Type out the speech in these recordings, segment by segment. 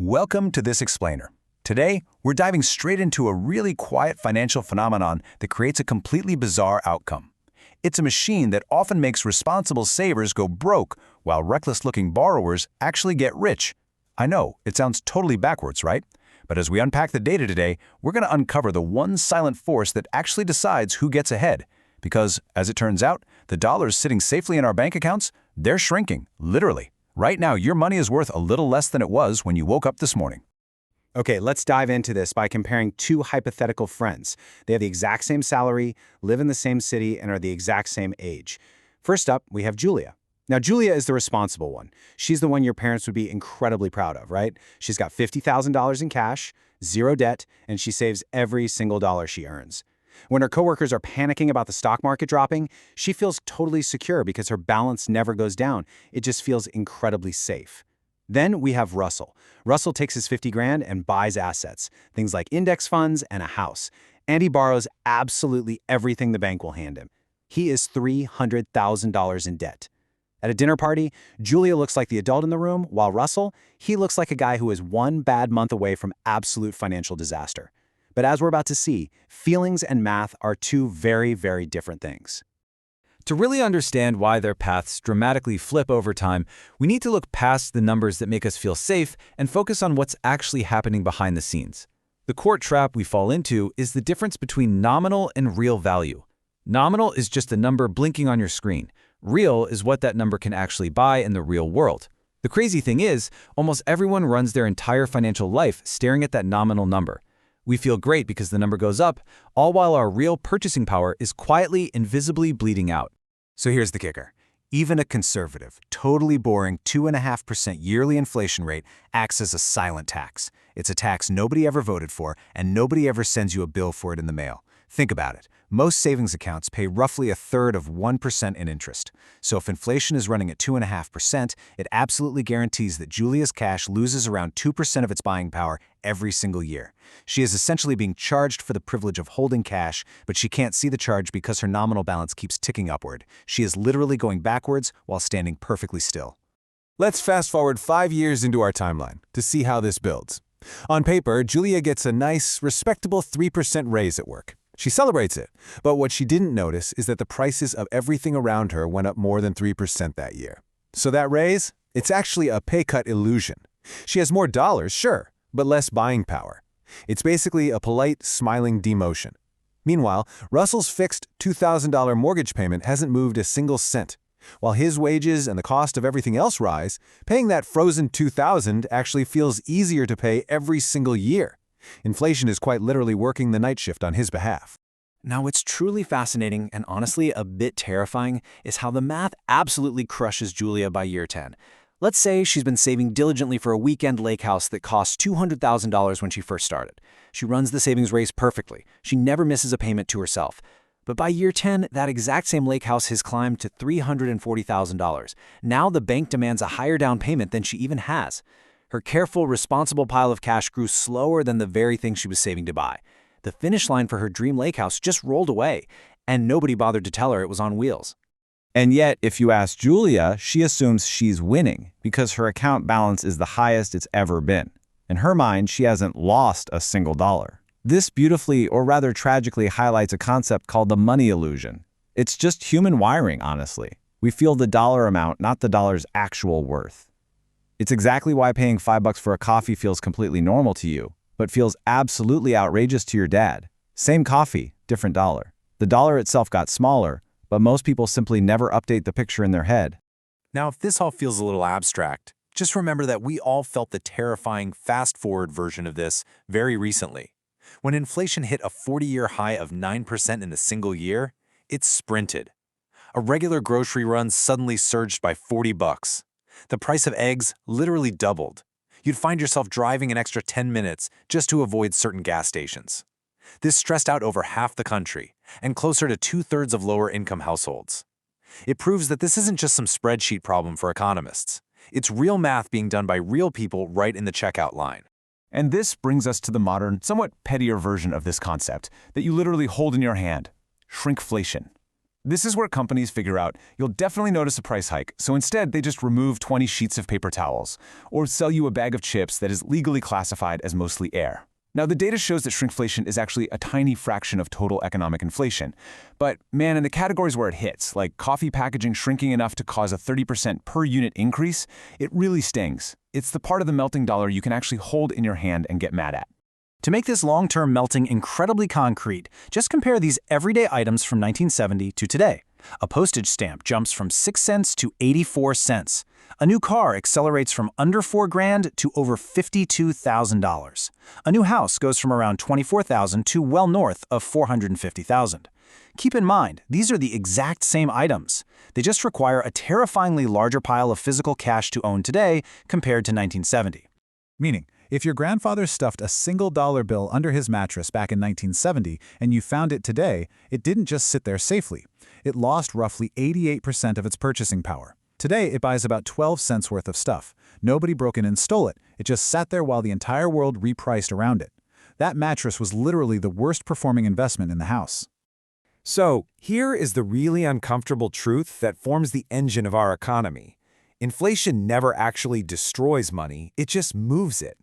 Welcome to This Explainer. Today, we're diving straight into a really quiet financial phenomenon that creates a completely bizarre outcome. It's a machine that often makes responsible savers go broke while reckless-looking borrowers actually get rich. I know, it sounds totally backwards, right? But as we unpack the data today, we're going to uncover the one silent force that actually decides who gets ahead. Because, as it turns out, the dollars sitting safely in our bank accounts, they're shrinking, literally. Right now, your money is worth a little less than it was when you woke up this morning. Okay, let's dive into this by comparing two hypothetical friends. They have the exact same salary, live in the same city, and are the exact same age. First up, we have Julia. Now, Julia is the responsible one. She's the one your parents would be incredibly proud of, right? She's got $50,000 in cash, zero debt, and she saves every single dollar she earns. When her coworkers are panicking about the stock market dropping, she feels totally secure because her balance never goes down. It just feels incredibly safe. Then we have Russell. Russell takes his 50 grand and buys assets, things like index funds and a house. And he borrows absolutely everything the bank will hand him. He is $300,000 in debt. At a dinner party, Julia looks like the adult in the room, while Russell, he looks like a guy who is one bad month away from absolute financial disaster. But as we're about to see, feelings and math are two very, very different things. To really understand why their paths dramatically flip over time, we need to look past the numbers that make us feel safe and focus on what's actually happening behind the scenes. The court trap we fall into is the difference between nominal and real value. Nominal is just a number blinking on your screen. Real is what that number can actually buy in the real world. The crazy thing is, almost everyone runs their entire financial life staring at that nominal number. We feel great because the number goes up, all while our real purchasing power is quietly, invisibly bleeding out. So here's the kicker. Even a conservative, totally boring 2.5% yearly inflation rate acts as a silent tax. It's a tax nobody ever voted for, and nobody ever sends you a bill for it in the mail. Think about it. Most savings accounts pay roughly a third of 1% in interest. So if inflation is running at 2.5%, it absolutely guarantees that Julia's cash loses around 2% of its buying power every single year. She is essentially being charged for the privilege of holding cash, but she can't see the charge because her nominal balance keeps ticking upward. She is literally going backwards while standing perfectly still. Let's fast forward 5 years into our timeline to see how this builds. On paper, Julia gets a nice, respectable 3% raise at work. She celebrates it, but what she didn't notice is that the prices of everything around her went up more than 3% that year. So that raise? It's actually a pay cut illusion. She has more dollars, sure, but less buying power. It's basically a polite, smiling demotion. Meanwhile, Russell's fixed $2,000 mortgage payment hasn't moved a single cent. While his wages and the cost of everything else rise, paying that frozen $2,000 actually feels easier to pay every single year. Inflation is quite literally working the night shift on his behalf. Now, what's truly fascinating and honestly a bit terrifying is how the math absolutely crushes Julia by year 10. Let's say she's been saving diligently for a weekend lake house that cost $200,000 when she first started. She runs the savings race perfectly. She never misses a payment to herself. But by year 10, that exact same lake house has climbed to $340,000. Now the bank demands a higher down payment than she even has. Her careful, responsible pile of cash grew slower than the very thing she was saving to buy. The finish line for her dream lake house just rolled away, and nobody bothered to tell her it was on wheels. And yet, if you ask Julia, she assumes she's winning because her account balance is the highest it's ever been. In her mind, she hasn't lost a single dollar. This beautifully, or rather tragically, highlights a concept called the money illusion. It's just human wiring, honestly. We feel the dollar amount, not the dollar's actual worth. It's exactly why paying $5 for a coffee feels completely normal to you, but feels absolutely outrageous to your dad. Same coffee, different dollar. The dollar itself got smaller, but most people simply never update the picture in their head. Now, if this all feels a little abstract, just remember that we all felt the terrifying fast-forward version of this very recently. When inflation hit a 40-year high of 9% in a single year, it sprinted. A regular grocery run suddenly surged by $40. The price of eggs literally doubled. You'd find yourself driving an extra 10 minutes just to avoid certain gas stations. This stressed out over half the country and closer to 2/3 of lower-income households. It proves that this isn't just some spreadsheet problem for economists. It's real math being done by real people right in the checkout line. And this brings us to the modern, somewhat pettier version of this concept that you literally hold in your hand: shrinkflation. This is where companies figure out you'll definitely notice a price hike, so instead they just remove 20 sheets of paper towels, or sell you a bag of chips that is legally classified as mostly air. Now, the data shows that shrinkflation is actually a tiny fraction of total economic inflation. But man, in the categories where it hits, like coffee packaging shrinking enough to cause a 30% per unit increase, it really stings. It's the part of the melting dollar you can actually hold in your hand and get mad at. To make this long-term melting incredibly concrete, just compare these everyday items from 1970 to today. A postage stamp jumps from 6 cents to 84 cents. A new car accelerates from under $4,000 to over $52,000. A new house goes from around $24,000 to well north of $450,000. Keep in mind, these are the exact same items. They just require a terrifyingly larger pile of physical cash to own today compared to 1970. Meaning, if your grandfather stuffed a single dollar bill under his mattress back in 1970 and you found it today, it didn't just sit there safely. It lost roughly 88% of its purchasing power. Today, it buys about 12 cents worth of stuff. Nobody broke in and stole it. It just sat there while the entire world repriced around it. That mattress was literally the worst performing investment in the house. So, here is the really uncomfortable truth that forms the engine of our economy. Inflation never actually destroys money, it just moves it.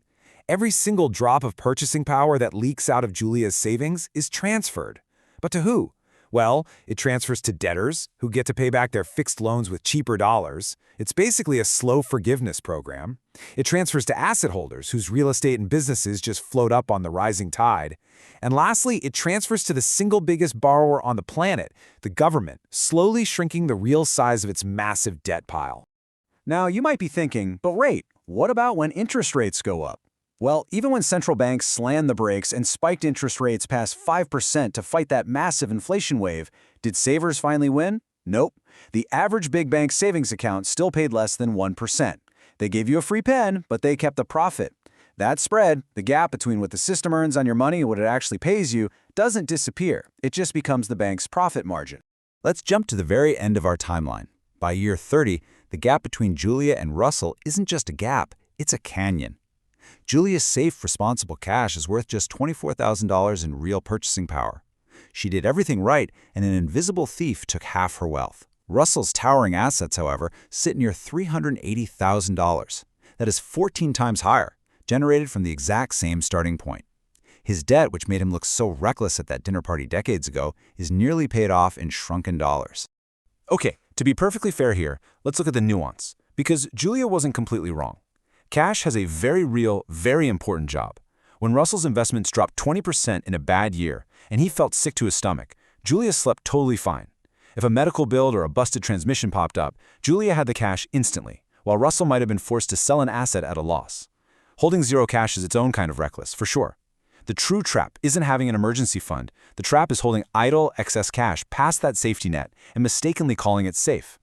Every single drop of purchasing power that leaks out of Julia's savings is transferred. But to who? Well, it transfers to debtors, who get to pay back their fixed loans with cheaper dollars. It's basically a slow forgiveness program. It transfers to asset holders, whose real estate and businesses just float up on the rising tide. And lastly, it transfers to the single biggest borrower on the planet, the government, slowly shrinking the real size of its massive debt pile. Now, you might be thinking, but wait, what about when interest rates go up? Well, even when central banks slammed the brakes and spiked interest rates past 5% to fight that massive inflation wave, did savers finally win? Nope. The average big bank savings account still paid less than 1%. They gave you a free pen, but they kept the profit. That spread, the gap between what the system earns on your money and what it actually pays you, doesn't disappear. It just becomes the bank's profit margin. Let's jump to the very end of our timeline. By year 30, the gap between Julia and Russell isn't just a gap, it's a canyon. Julia's safe, responsible cash is worth just $24,000 in real purchasing power. She did everything right, and an invisible thief took half her wealth. Russell's towering assets, however, sit near $380,000. That is 14 times higher, generated from the exact same starting point. His debt, which made him look so reckless at that dinner party decades ago, is nearly paid off in shrunken dollars. Okay, to be perfectly fair here, let's look at the nuance, because Julia wasn't completely wrong. Cash has a very real, very important job. When Russell's investments dropped 20% in a bad year, and he felt sick to his stomach, Julia slept totally fine. If a medical bill or a busted transmission popped up, Julia had the cash instantly, while Russell might have been forced to sell an asset at a loss. Holding zero cash is its own kind of reckless, for sure. The true trap isn't having an emergency fund. The trap is holding idle, excess cash past that safety net and mistakenly calling it safe.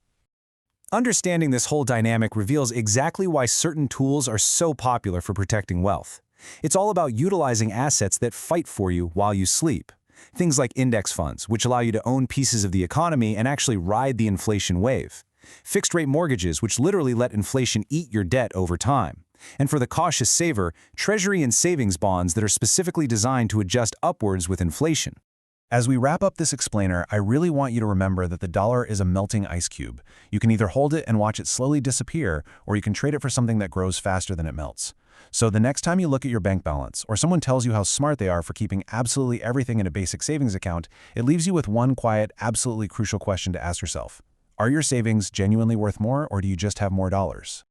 Understanding this whole dynamic reveals exactly why certain tools are so popular for protecting wealth. It's all about utilizing assets that fight for you while you sleep. Things like index funds, which allow you to own pieces of the economy and actually ride the inflation wave. Fixed-rate mortgages, which literally let inflation eat your debt over time. And for the cautious saver, treasury and savings bonds that are specifically designed to adjust upwards with inflation. As we wrap up this explainer, I really want you to remember that the dollar is a melting ice cube. You can either hold it and watch it slowly disappear, or you can trade it for something that grows faster than it melts. So the next time you look at your bank balance, or someone tells you how smart they are for keeping absolutely everything in a basic savings account, it leaves you with one quiet, absolutely crucial question to ask yourself. Are your savings genuinely worth more, or do you just have more dollars?